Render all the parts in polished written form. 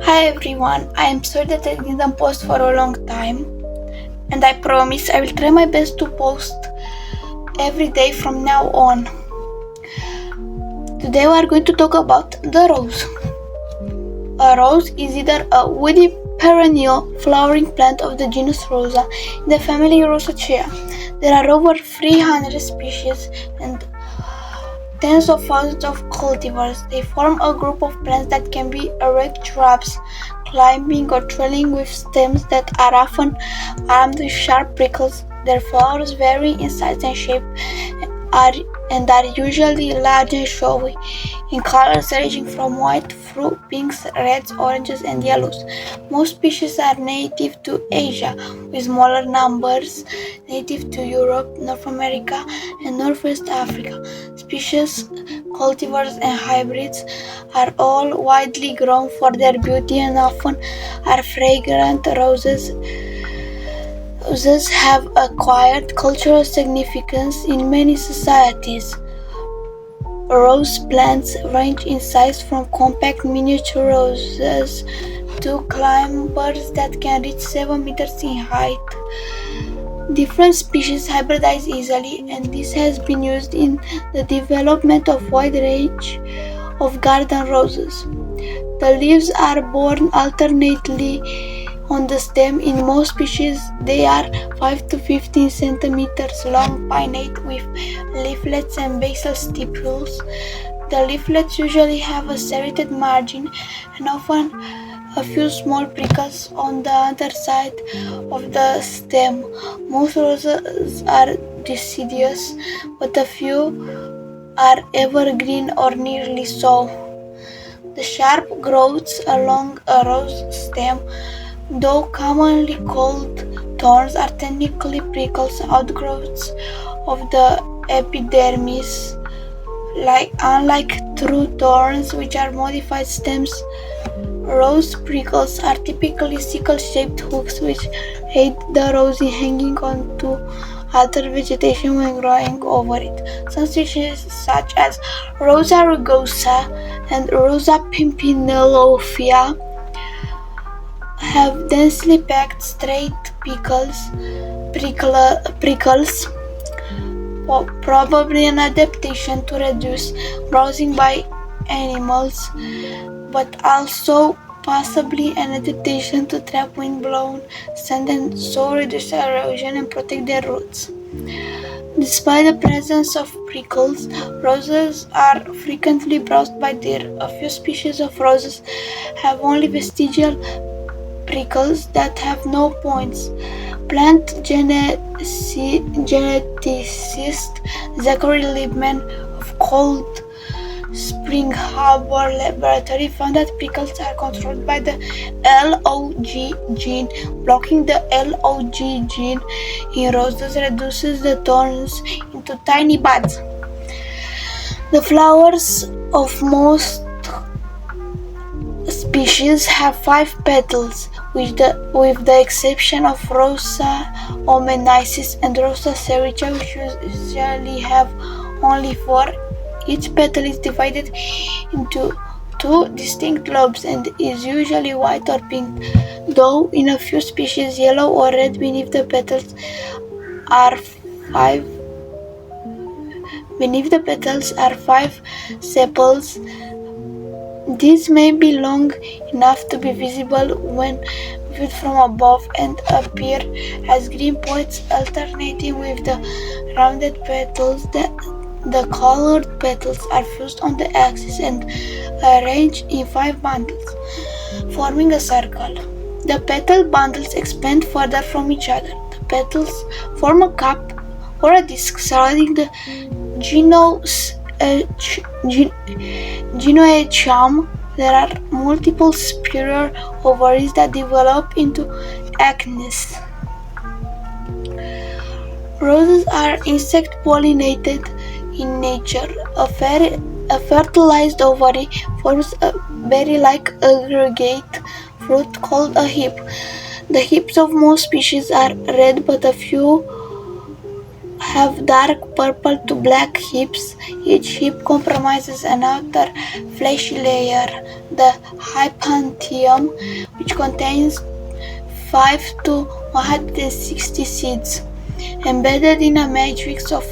Hi everyone, I am sorry that I didn't post for a long time, and I promise I will try my best to post every day from now on. Today we are going to talk about the rose. A rose is either a woody perennial flowering plant of the genus Rosa in the family Rosaceae. There are over 300 species and tens of thousands of cultivars. They form a group of plants that can be erect shrubs, climbing or trailing with stems that are often armed with sharp prickles. Their flowers vary in size and shape and are usually large and showy, in colors ranging from white through pinks, reds, oranges, and yellows. Most species are native to Asia, with smaller numbers native to Europe, North America, and Northwest Africa. Species, cultivars, and hybrids are all widely grown for their beauty and often are fragrant. Roses have acquired cultural significance in many societies. Rose plants range in size from compact miniature roses to climbers that can reach 7 meters in height. Different species hybridize easily, and this has been used in the development of a wide range of garden roses. The leaves are borne alternately on the stem. In most species, they are 5 to 15 centimeters long, pinnate with leaflets and basal stipules. The leaflets usually have a serrated margin and often a few small prickles on the underside of the stem. Most roses are deciduous, but a few are evergreen or nearly so. The sharp growths along a rose stem, though commonly called thorns, are technically prickles, outgrowths of the epidermis. Unlike true thorns, which are modified stems, rose prickles are typically sickle-shaped hooks which aid the rose in hanging on to other vegetation when growing over it. Some species, such as Rosa rugosa and Rosa pimpinellifera, have densely packed straight prickles, probably an adaptation to reduce browsing by animals, but also possibly an adaptation to trap wind-blown sand and so reduce erosion and protect their roots. Despite the presence of prickles, roses are frequently browsed by deer. A few species of roses have only vestigial prickles that have no points. Plant geneticist Zachary Liebman of Cold Spring Harbor Laboratory found that prickles are controlled by the LOG gene. Blocking the LOG gene in roses reduces the thorns into tiny buds. The flowers of most species have 5 petals, with the exception of Rosa omenensis and Rosa serrica, which usually have only 4. Each petal is divided into 2 distinct lobes and is usually white or pink, though in a few species yellow or red beneath the petals are 5 sepals. These may be long enough to be visible when viewed from above and appear as green points alternating with the rounded petals. The colored petals are fused on the axis and arranged in 5 bundles, forming a circle. The petal bundles expand further from each other. The petals form a cup or a disc surrounding the gynoecium. There are multiple superior ovaries that develop into acnes. Roses are insect-pollinated in nature. A fertilized ovary forms a berry-like aggregate fruit called a hip. The hips of most species are red, but a few have dark purple to black hips. Each hip comprises an outer fleshy layer, the hypanthium, which contains 5 to 160 seeds. Embedded in a matrix of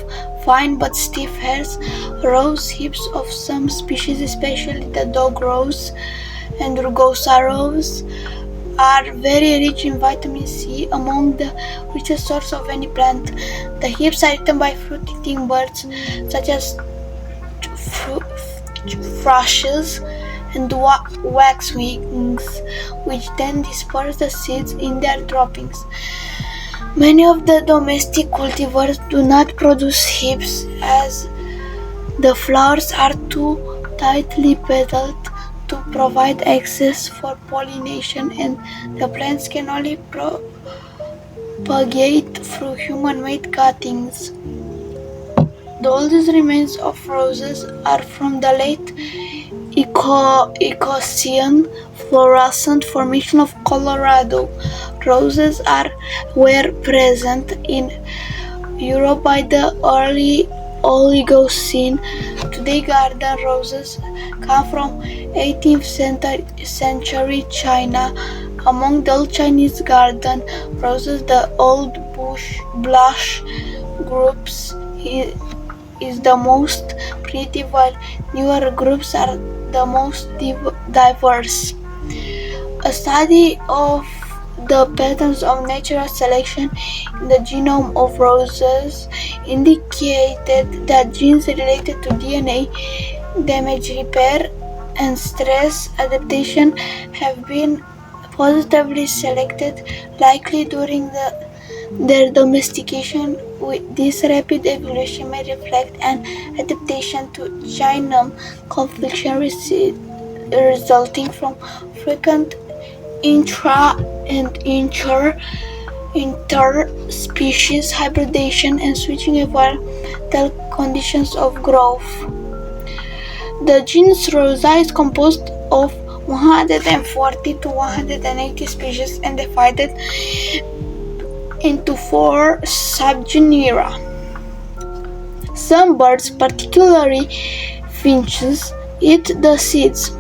fine but stiff hairs, rose hips of some species, especially the dog rose and rugosa rose, are very rich in vitamin C, among the richest source of any plant. The hips are eaten by fruit-eating birds such as thrushes and waxwings, which then disperse the seeds in their droppings. Many of the domestic cultivars do not produce hips, as the flowers are too tightly petaled to provide access for pollination, and the plants can only propagate through human-made cuttings. The oldest remains of roses are from the late Eocene fluorescent formation of Colorado. Roses were present in Europe by the early Oligocene. Today, garden roses come from 18th century China. Among the old Chinese garden roses, the old blush groups is the most pretty, while newer groups are the most diverse. A study of the patterns of natural selection in the genome of roses indicated that genes related to DNA damage repair and stress adaptation have been positively selected, likely during their domestication. This rapid evolution may reflect an adaptation to genome confliction resulting from frequent intra- and interspecies hybridation and switching environmental conditions of growth. The genus Rosa is composed of 140 to 180 species and divided into 4 subgenera. Some birds, particularly finches, eat the seeds.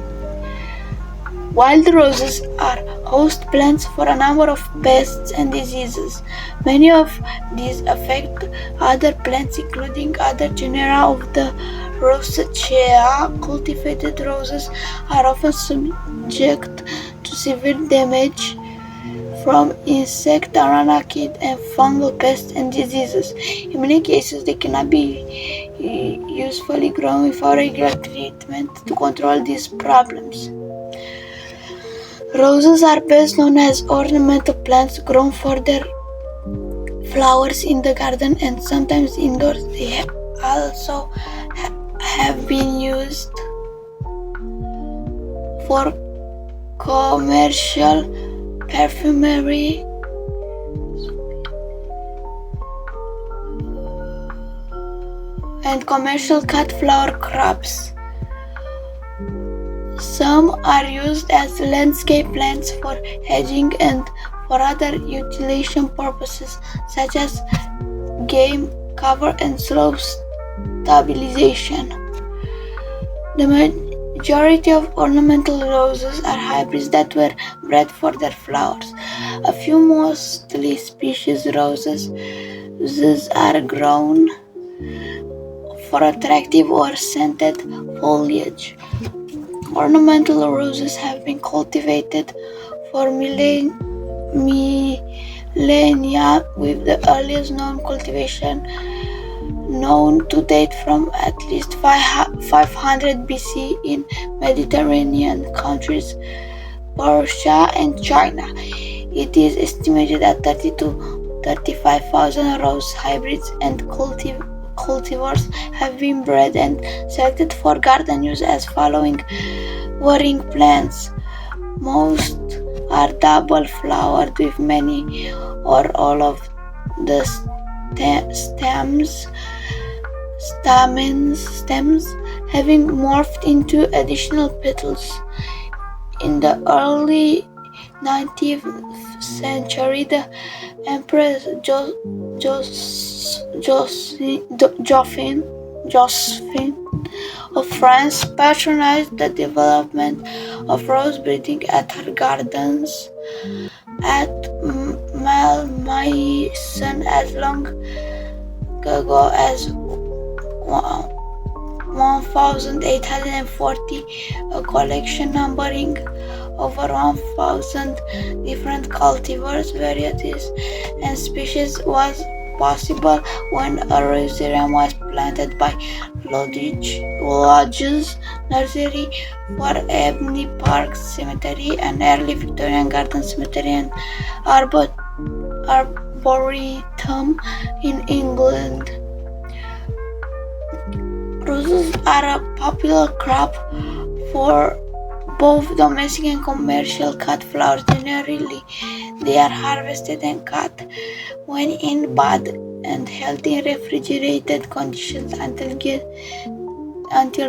Wild roses are host plants for a number of pests and diseases. Many of these affect other plants, including other genera of the Rosaceae. Cultivated roses are often subject to severe damage from insect, arachnid, and fungal pests and diseases. In many cases, they cannot be usefully grown without regular treatment to control these problems. Roses are best known as ornamental plants grown for their flowers in the garden and sometimes indoors. They also have been used for commercial perfumery and commercial cut flower crops. Some are used as landscape plants for hedging and for other utilization purposes, such as game cover and slope stabilization. The majority of ornamental roses are hybrids that were bred for their flowers. A few mostly species roses are grown for attractive or scented foliage. Ornamental roses have been cultivated for millennia, with the earliest known cultivation known to date from at least 500 BC in Mediterranean countries, Persia and China. It is estimated that 30 to 35,000 rose hybrids and cultivars have been bred and selected for garden use as following flowering plants. Most are double flowered with many or all of the stamens having morphed into additional petals. In the early 19th century, the Empress Josephine of France patronized the development of rose breeding at her gardens at Malmaison as long ago as 1840. A collection numbering over 1,000 different cultivars, varieties, and species was possible when a rosarium was planted by Lodge's Nursery for Ebony Park Cemetery, an early Victorian garden cemetery and arboretum in England. Roses are a popular crop for both domestic and commercial cut flowers. Generally, they are harvested and cut when in bud and held in refrigerated conditions until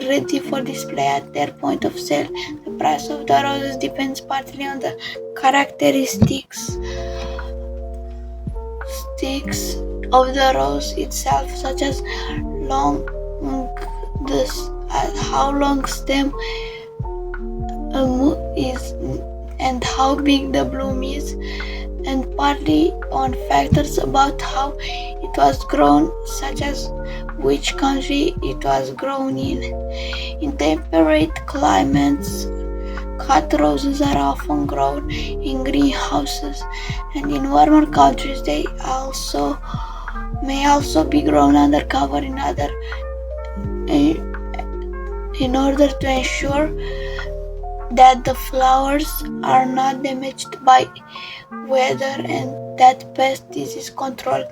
ready for display at their point of sale. The price of the roses depends partly on the characteristics of the rose itself, such as how long stem is and how big the bloom is, and partly on factors about how it was grown, such as which country it was grown in. In temperate climates, cut roses are often grown in greenhouses, and in warmer countries they may also be grown under cover in order to ensure that the flowers are not damaged by weather and that pest disease control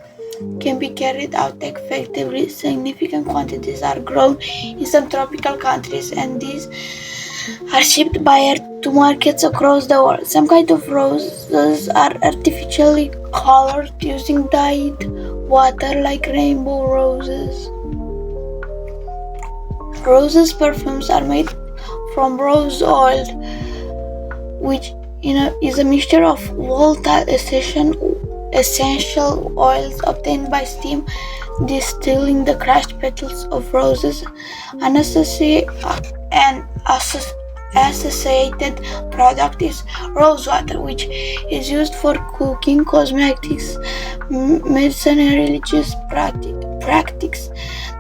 can be carried out effectively. Significant quantities are grown in some tropical countries, and these are shipped by air to markets across the world. Some kinds of roses are artificially colored using dyed water, like rainbow roses. Roses perfumes are made from rose oil, which is a mixture of volatile essential oils obtained by steam distilling the crushed petals of roses. An associated product is rose water, which is used for cooking, cosmetics, medicine, and religious practices.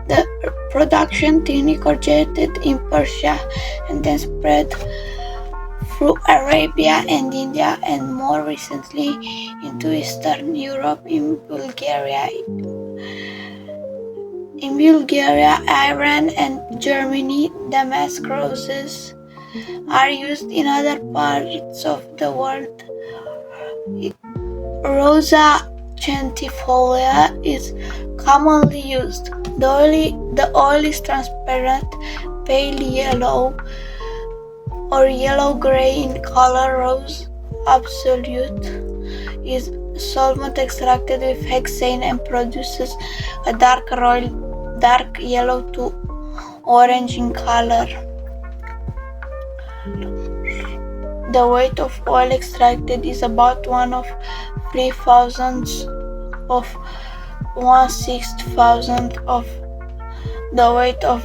The production technique originated in Persia and then spread through Arabia and India, and more recently into Eastern Europe. In Bulgaria, Iran, and Germany, damask roses are used. In other parts of the world, Rosa centifolia is commonly used. The oil is transparent, pale yellow or yellow-gray in color. Rose absolute is solvent extracted with hexane and produces a dark yellow to orange in color. The weight of oil extracted is about 1/3,000 of 1/6,000 of the weight of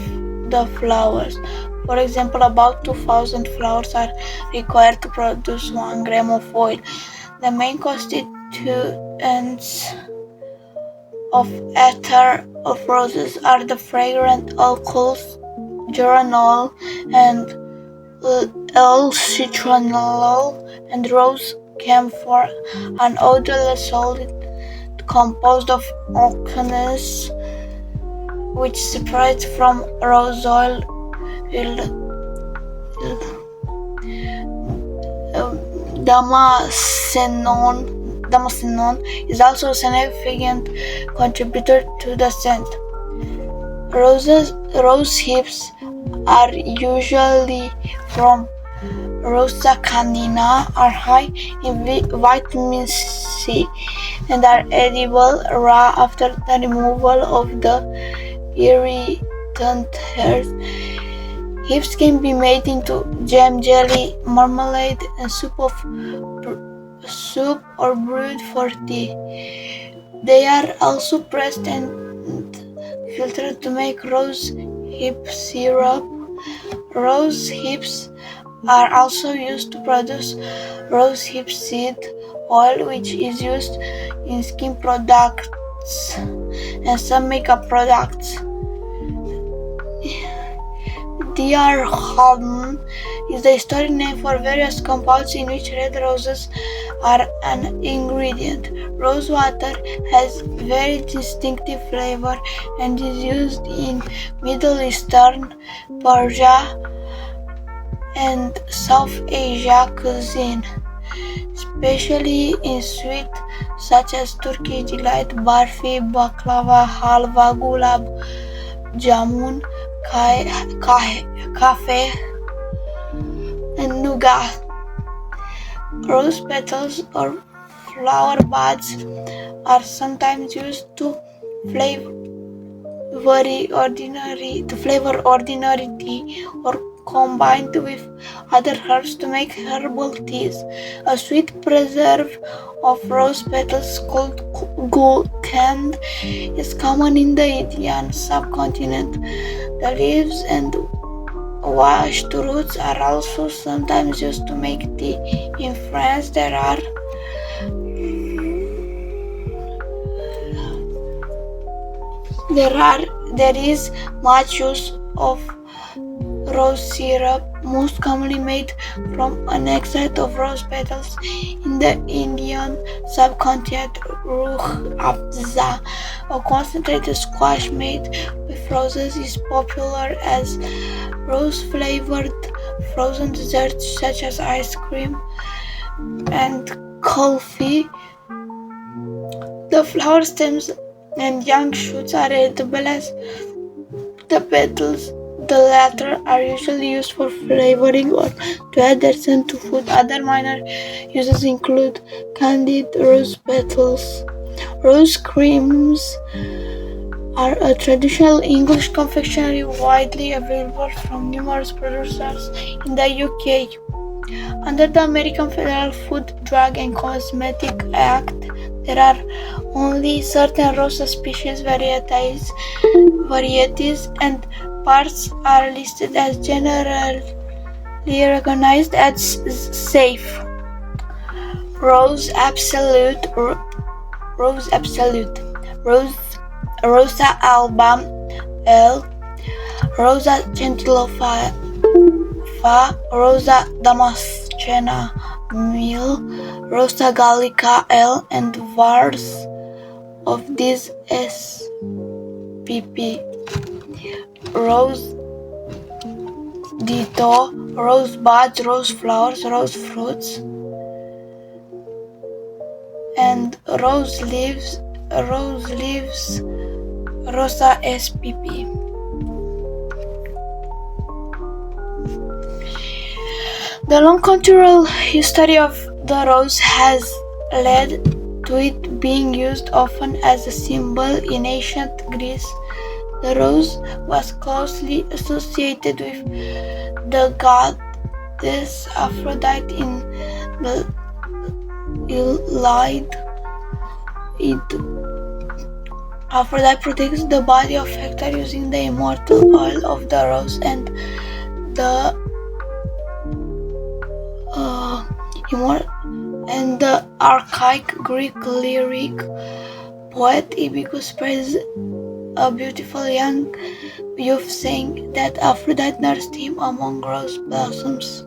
the flowers. For example, about 2,000 flowers are required to produce 1 gram of oil. The main constituents of attar of roses are the fragrant alcohols geraniol and L-citronellol and rose camphor, an odorless solid composed of alkanes, which separates from rose oil. Damascenon is also a significant contributor to the scent. Rose hips are usually from Rosa canina, are high in vitamin C and are edible raw after the removal of the irritant hairs. Hips can be made into jam, jelly, marmalade, and soup or brewed for tea. They are also pressed and filtered to make rose hip syrup. Rose hips are also used to produce rose hip seed oil, which is used in skin products and some makeup products. Dierhalten is the historic name for various compounds in which red roses are an ingredient. Rose water has very distinctive flavor and is used in Middle Eastern, Persia, and South Asia cuisine, especially in sweets such as Turkish delight, barfi, baklava, halva, gulab jamun, kafe, and nougat. Rose petals or flower buds are sometimes used to flavor ordinary tea or combined with other herbs to make herbal teas. A sweet preserve of rose petals called gulkand is common in the Indian subcontinent. The leaves and washed roots are also sometimes used to make tea. In France, there is much use of rose syrup, most commonly made from an extract of rose petals in the Indian subcontinent. Ruh Afza, a concentrated squash made with roses, is popular as rose-flavored frozen desserts such as ice cream and kulfi. The flower stems and young shoots are edible as the petals. The latter are usually used for flavoring or to add their scent to food. Other minor uses include candied rose petals. Rose creams are a traditional English confectionery widely available from numerous producers in the UK. Under the American Federal Food, Drug and Cosmetic Act, there are only certain rose species, varieties, and parts are listed as generally recognized as safe. Rose Absolute, Rosa alba L, Rosa gentilofa, Rosa damascena Mil, Rosa gallica L, and vars of these spp. Rose dito, rose buds, rose flowers, rose fruits, and rose leaves, Rosa spp. The long cultural history of the rose has led to it being used often as a symbol. In ancient Greece, the rose was closely associated with the goddess Aphrodite in the Iliad. Aphrodite protects the body of Hector using the immortal oil of the rose, and the archaic Greek lyric poet Ibycus praised a beautiful young youth, saying that Aphrodite nursed him among rose blossoms.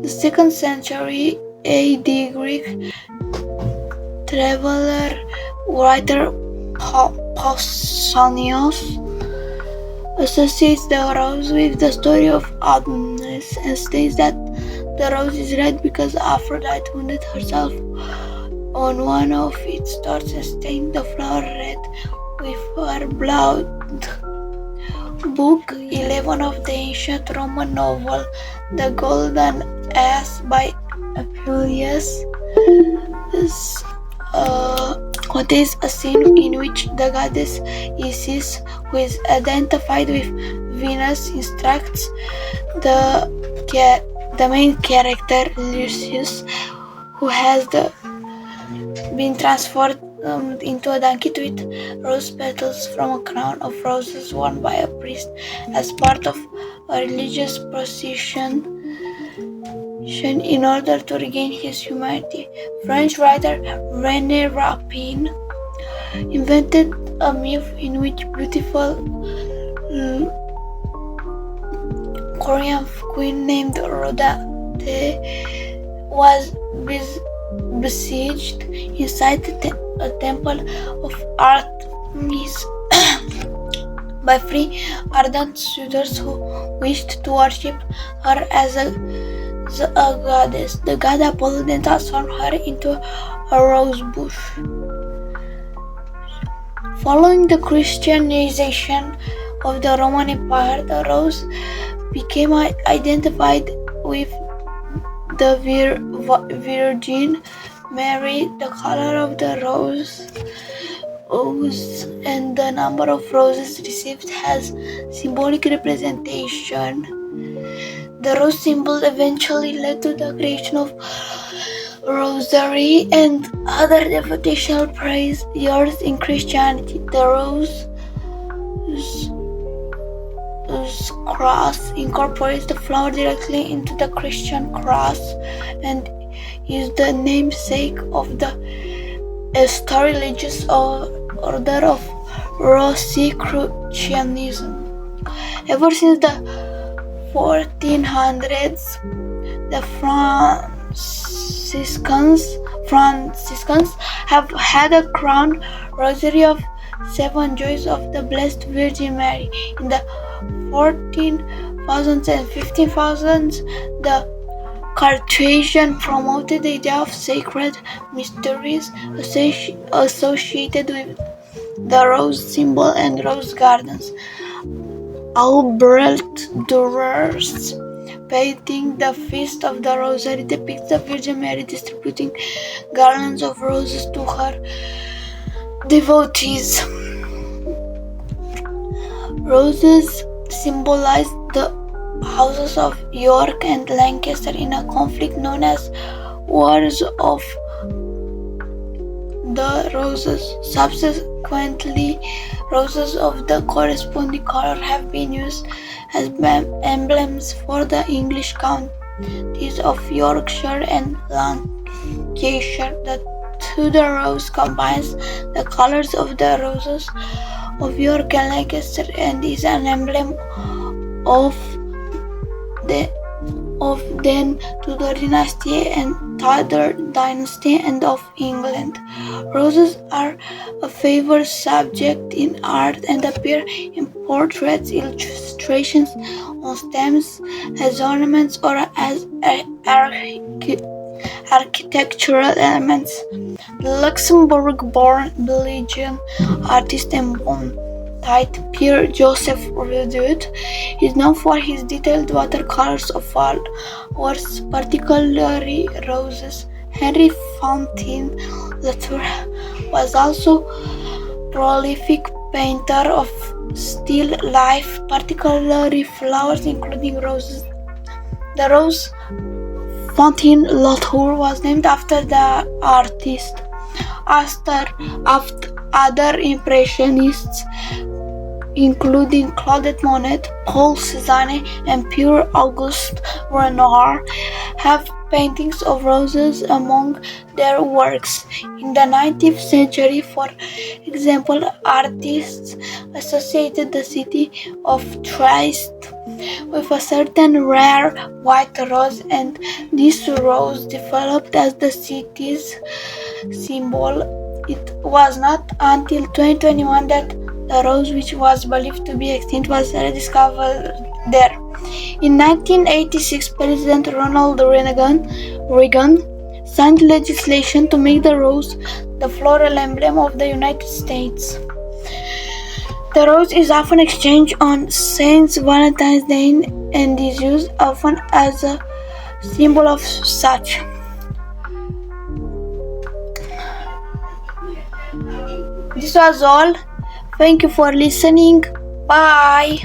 The 2nd century AD Greek traveler writer Pausanias associates the rose with the story of Adonis and states that the rose is red because Aphrodite wounded herself on one of its thorns and stained the flower red with her blood. Book 11 of the ancient Roman novel The Golden Ass by Appius contains a scene in which the goddess Isis, who is identified with Venus instructs the main character Lucius, who has been transformed into a donkey with rose petals from a crown of roses worn by a priest as part of a religious procession in order to regain his humanity. French writer René Rapin invented a myth in which beautiful Korean queen named Rodate was besieged inside a temple of Artemis by three ardent suitors who wished to worship her as a goddess. The god Apollo then transformed her into a rose bush. Following the Christianization of the Roman Empire, the rose became identified with the Virgin Mary. The color of the rose and the number of roses received has symbolic representation. The rose symbol eventually led to the creation of rosary and other devotional prayers in Christianity. The rose cross incorporates the flower directly into the Christian cross and is the namesake of the Easter religious order of Rosicrucianism. Ever since the 1400s, the Franciscans have had a crown rosary of 7 joys of the Blessed Virgin Mary. In the 14,000s and 15,000s, the Carthusians promoted the idea of sacred mysteries associated with the rose symbol and rose gardens. Albrecht Dürer's painting The Feast of the Rosary depicts the Virgin Mary distributing garlands of roses to her devotees. Roses symbolize the houses of York and Lancaster in a conflict known as Wars of the Roses. Subsequently, roses of the corresponding color have been used as emblems for the English counties of Yorkshire and Lancashire. The Tudor rose combines the colors of the roses of York and Lancaster and is an emblem of then Tudor dynasty and Tudor dynasty and of England. Roses are a favored subject in art and appear in portraits, illustrations on stems, as ornaments or as architectural elements. The Luxembourg-born Belgian artist and Bond-type Pierre-Joseph Redoute is known for his detailed watercolors of flowers, particularly roses. Henri Fantin Latour was also a prolific painter of still life, particularly flowers, including roses. The rose Fantin Latour was named after the artist. After other impressionists, including Claude Monet, Paul Cézanne, and Pierre-Auguste Renoir, have paintings of roses among their works. In the 19th century, for example, artists associated the city of Trieste with a certain rare white rose, and this rose developed as the city's symbol. It was not until 2021 that the rose, which was believed to be extinct, was rediscovered there. In 1986, President Ronald Reagan signed legislation to make the rose the floral emblem of the United States. The rose is often exchanged on Saint Valentine's Day and is used often as a symbol of such. This was all. Thank you for listening. Bye.